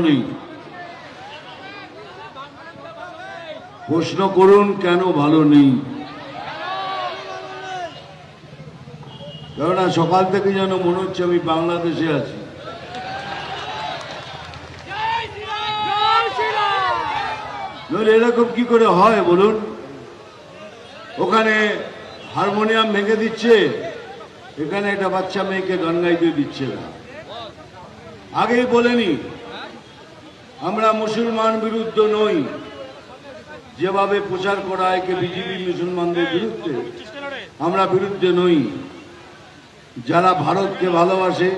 নেই। প্রশ্ন করুন কেন ভালো নেই। কেননা সকাল থেকে যেন মনে হচ্ছে আমি বাংলাদেশে আছি। নইলে এরকম কি করে হয় বলুন? ওখানে হারমোনিয়াম ভেঙে দিচ্ছে, এখানে একটা বাচ্চা মেয়েকে গান গাইতে দিচ্ছে না। আগেই বলেনি আমরা মুসলমান বিরুদ্ধ নই, যেভাবে প্রচার করা হয় কে বিজেপি মুসলমানদের বিরুদ্ধে, আমরা বিরুদ্ধে নই। যারা ভারতকে ভালোবাসে,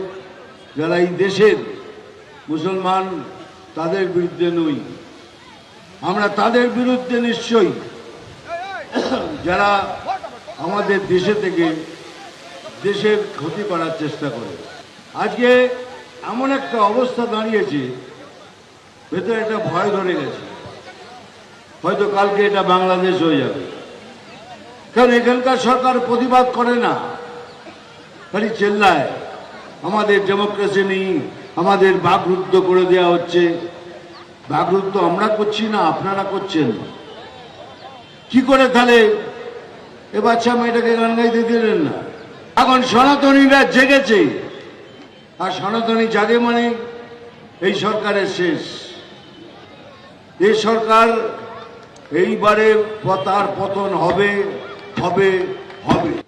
যারা এই দেশের মুসলমান, তাদের বিরুদ্ধে নই আমরা, তাদের বিরুদ্ধে নিশ্চয়ই যারা আমাদের দেশে থেকে দেশের ক্ষতি করার চেষ্টা করে। আজকে এমন একটা অবস্থা দাঁড়িয়েছে, ভেতরে একটা ভয় ধরে গেছে, হয়তো কালকে এটা বাংলাদেশ হয়ে যাবে। কারণ এখানকার সরকার প্রতিবাদ করে না, খালি চেল্লায় আমাদের ডেমোক্রেসি নেই, আমাদের বাকরুদ্ধ করে দেওয়া হচ্ছে। বাকরুদ্ধ আমরা করছি না, আপনারা করছেন। কি করে তাহলে এ বাচ্চা মেয়েটাকে গান গাইতে দিলেন না? এখন সনাতনীরা জেগেছে, আর সনাতনী জাগে মানে এই সরকারের শেষ। এই সরকার এইবারে তার পতন হবে হবে হবে।